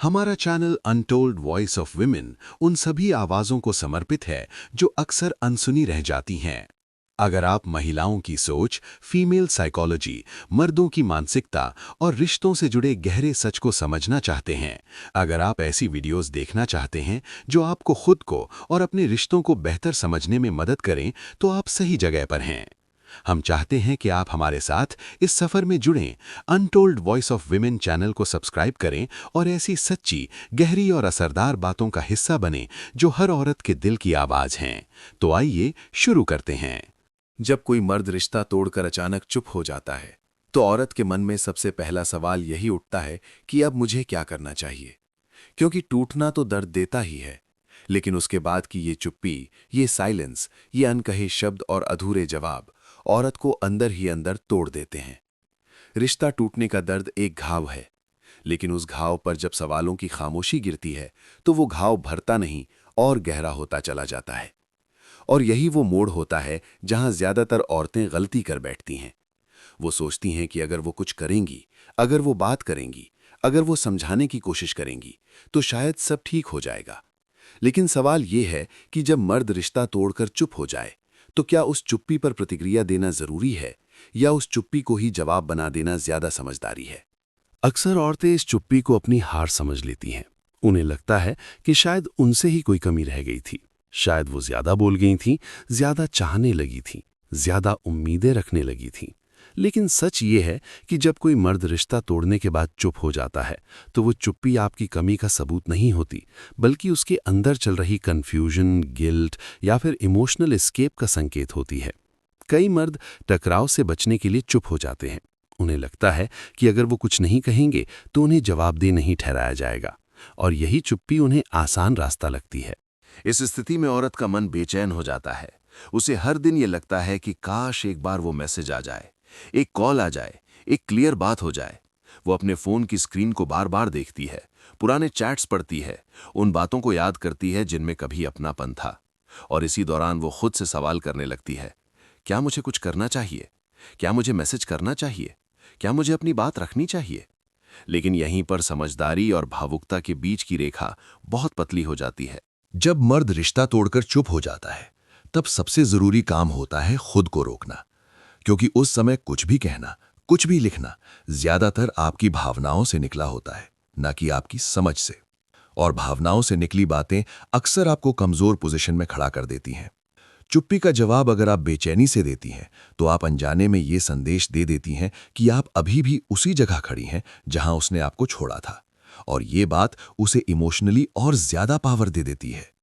हमारा channel untold voice of women उन सभी आवाज़ों को समर्पित है जो अक्सर अनसुनी रह जाती हैं। अगर आप महिलाओं की सोच, फीमेल साइकोलॉजी, मर्दों की मानसिकता और रिश्तों से जुड़े गहरे सच को समझना चाहते हैं, अगर आप ऐसी वीडियोस देखना चाहते हैं जो आपको खुद को और अपने रिश्तों को बेहतर समझने में मदद करें, तो आप सही जगह पर हैं। हम चाहते हैं कि आप हमारे साथ इस सफ़र में जुड़ें। Untold voice of women channel को सब्सक्राइब करें और ऐसी सच्ची, गहरी और असरदार बातों का हिस्सा बनें जो हर औरत के दिल की आवाज़ हैं। तो आइए शुरू करते हैं। जब कोई मर्द रिश्ता तोड़कर अचानक चुप हो जाता है, तो औरत के मन में सबसे पहला सवाल यही उठता है कि अब मुझे क्या करना चाहिए। क्योंकि टूटना तो दर्द देता ही है, लेकिन उसके बाद की ये चुप्पी, ये साइलेंस, ये अनकहे शब्द और अधूरे जवाब औरत को अंदर ही अंदर तोड़ देते हैं। रिश्ता टूटने का दर्द एक घाव है, लेकिन उस घाव पर जब सवालों की खामोशी गिरती है, तो वो घाव भरता नहीं और गहरा होता चला जाता है। और यही वो मोड़ होता है जहां ज्यादातर औरतें गलती कर बैठती हैं। वो सोचती हैं कि अगर वो कुछ करेंगी, अगर वो बात करेंगी, अगर वो समझाने की कोशिश करेंगी, तो शायद सब ठीक हो जाएगा। लेकिन सवाल ये है कि जब मर्द रिश्ता तोड़कर चुप हो जाए, तो क्या उस चुप्पी पर प्रतिक्रिया देना जरूरी है, या उस चुप्पी को ही जवाब बना देना ज्यादा समझदारी है? अक्सर औरतें इस चुप्पी को अपनी हार समझ लेती हैं। उन्हें लगता है कि शायद उनसे ही कोई कमी रह गई थी, शायद वो ज्यादा बोल गई थीं, ज्यादा चाहने लगी थीं, ज्यादा उम्मीदें रखने लगी थीं। लेकिन सच ये है कि जब कोई मर्द रिश्ता तोड़ने के बाद चुप हो जाता है, तो वो चुप्पी आपकी कमी का सबूत नहीं होती, बल्कि उसके अंदर चल रही कन्फ्यूजन, गिल्ट या फिर इमोशनल एस्केप का संकेत होती है। कई मर्द टकराव से बचने के लिए चुप हो जाते हैं। उन्हें लगता है कि अगर वो कुछ नहीं कहेंगे तो उन्हें जवाबदेह नहीं ठहराया जाएगा, और यही चुप्पी उन्हें आसान रास्ता लगती है। इस स्थिति में औरत का मन बेचैन हो जाता है। उसे हर दिन ये लगता है कि काश एक बार वो मैसेज आ जाए, एक कॉल आ जाए, एक क्लियर बात हो जाए। वो अपने फोन की स्क्रीन को बार बार देखती है, पुराने चैट्स पढ़ती है, उन बातों को याद करती है जिनमें कभी अपनापन था। और इसी दौरान वो खुद से सवाल करने लगती है, क्या मुझे कुछ करना चाहिए? क्या मुझे मैसेज करना चाहिए? क्या मुझे अपनी बात रखनी चाहिए? लेकिन यहीं पर समझदारी और भावुकता के बीच की रेखा बहुत पतली हो जाती है। जब मर्द रिश्ता तोड़कर चुप हो जाता है, तब सबसे जरूरी काम होता है खुद को रोकना। क्योंकि उस समय कुछ भी कहना, कुछ भी लिखना ज्यादातर आपकी भावनाओं से निकला होता है, ना कि आपकी समझ से। और भावनाओं से निकली बातें अक्सर आपको कमजोर पोजीशन में खड़ा कर देती हैं। चुप्पी का जवाब अगर आप बेचैनी से देती हैं, तो आप अनजाने में ये संदेश दे देती हैं कि आप अभी भी उसी जगह खड़ी हैं जहां उसने आपको छोड़ा था। और ये बात उसे इमोशनली और ज्यादा पावर दे देती है।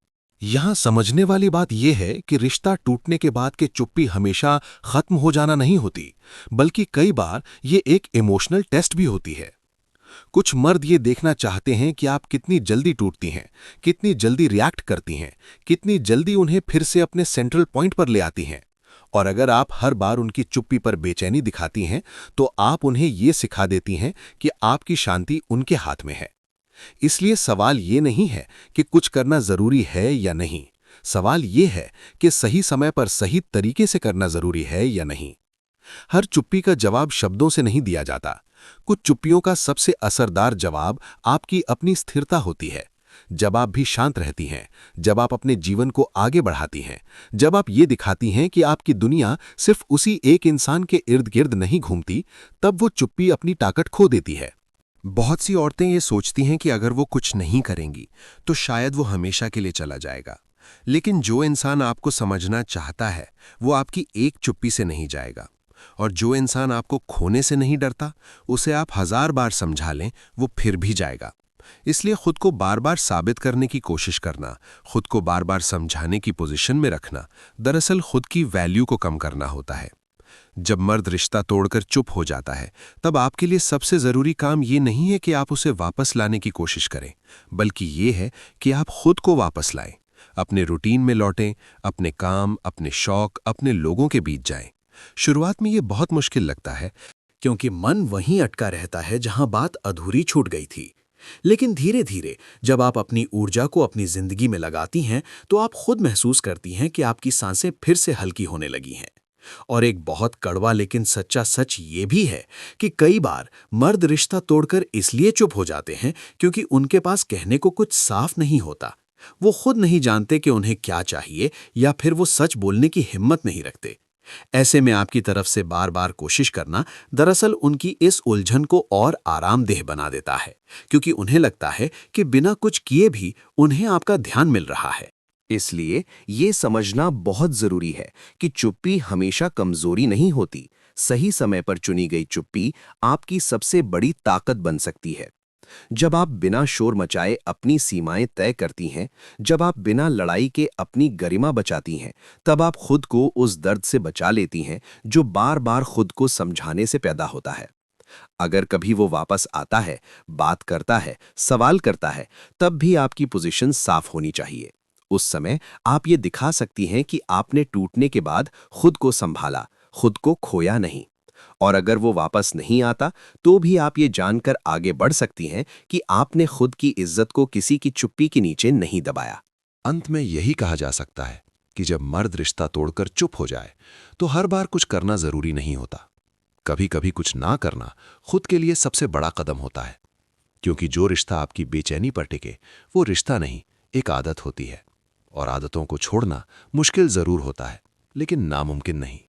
यहां समझने वाली बात यह है कि रिश्ता टूटने के बाद की चुप्पी हमेशा खत्म हो जाना नहीं होती, बल्कि कई बार ये एक इमोशनल टेस्ट भी होती है। कुछ मर्द ये देखना चाहते हैं कि आप कितनी जल्दी टूटती हैं, कितनी जल्दी रिएक्ट करती हैं, कितनी जल्दी उन्हें फिर से अपने सेंट्रल पॉइंट पर ले आती हैं। और अगर आप हर बार उनकी चुप्पी पर बेचैनी दिखाती हैं, तो आप उन्हें ये सिखा देती हैं कि आपकी शांति उनके हाथ में है। इसलिए सवाल ये नहीं है कि कुछ करना जरूरी है या नहीं, सवाल ये है कि सही समय पर सही तरीके से करना जरूरी है या नहीं। हर चुप्पी का जवाब शब्दों से नहीं दिया जाता। कुछ चुप्पियों का सबसे असरदार जवाब आपकी अपनी स्थिरता होती है। जब आप भी शांत रहती हैं, जब आप अपने जीवन को आगे बढ़ाती हैं, जब आप ये दिखाती हैं कि आपकी दुनिया सिर्फ उसी एक इंसान के इर्द गिर्द नहीं घूमती, तब वो चुप्पी अपनी ताकत खो देती है। बहुत सी औरतें ये सोचती हैं कि अगर वो कुछ नहीं करेंगी तो शायद वो हमेशा के लिए चला जाएगा। लेकिन जो इंसान आपको समझना चाहता है, वो आपकी एक चुप्पी से नहीं जाएगा। और जो इंसान आपको खोने से नहीं डरता, उसे आप 1000 बार समझा लें, वो फिर भी जाएगा। इसलिए खुद को बार बार साबित करने की कोशिश करना, खुद को बार बार समझाने की पोजीशन में रखना, दरअसल खुद की वैल्यू को कम करना होता है। जब मर्द रिश्ता तोड़कर चुप हो जाता है, तब आपके लिए सबसे जरूरी काम ये नहीं है कि आप उसे वापस लाने की कोशिश करें, बल्कि ये है कि आप खुद को वापस लाएं, अपने रूटीन में लौटें, अपने काम, अपने शौक, अपने लोगों के बीच जाएं। शुरुआत में ये बहुत मुश्किल लगता है, क्योंकि मन वहीं अटका रहता है जहां बात अधूरी छूट गई थी। लेकिन धीरे धीरे जब आप अपनी ऊर्जा को अपनी जिंदगी में लगाती हैं, तो आप खुद महसूस करती हैं कि आपकी सांसें फिर से हल्की होने लगी हैं। और एक बहुत कड़वा लेकिन सच्चा सच ये भी है कि कई बार मर्द रिश्ता तोड़कर इसलिए चुप हो जाते हैं क्योंकि उनके पास कहने को कुछ साफ नहीं होता। वो खुद नहीं जानते कि उन्हें क्या चाहिए या फिर वो सच बोलने की हिम्मत नहीं रखते। ऐसे में आपकी तरफ से बार बार कोशिश करना दरअसल उनकी इस उलझन को और आरामदेह बना देता है, क्योंकि उन्हें लगता है कि बिना कुछ किए भी उन्हें आपका ध्यान मिल रहा है। इसलिए ये समझना बहुत जरूरी है कि चुप्पी हमेशा कमजोरी नहीं होती। सही समय पर चुनी गई चुप्पी आपकी सबसे बड़ी ताकत बन सकती है। जब आप बिना शोर मचाए अपनी सीमाएं तय करती हैं, जब आप बिना लड़ाई के अपनी गरिमा बचाती हैं, तब आप खुद को उस दर्द से बचा लेती हैं जो बार बार खुद को समझाने से पैदा होता है। अगर कभी वो वापस आता है, बात करता है, सवाल करता है, तब भी आपकी पोजीशन साफ होनी चाहिए। उस समय आप ये दिखा सकती हैं कि आपने टूटने के बाद खुद को संभाला, खुद को खोया नहीं। और अगर वो वापस नहीं आता, तो भी आप ये जानकर आगे बढ़ सकती हैं कि आपने खुद की इज्जत को किसी की चुप्पी के नीचे नहीं दबाया। अंत में यही कहा जा सकता है कि जब मर्द रिश्ता तोड़कर चुप हो जाए, तो हर बार कुछ करना जरूरी नहीं होता। कभी कभी कुछ ना करना खुद के लिए सबसे बड़ा कदम होता है, क्योंकि जो रिश्ता आपकी बेचैनी पर टिके, वो रिश्ता नहीं, एक आदत होती है। और आदतों को छोड़ना मुश्किल जरूर होता है, लेकिन नामुमकिन नहीं।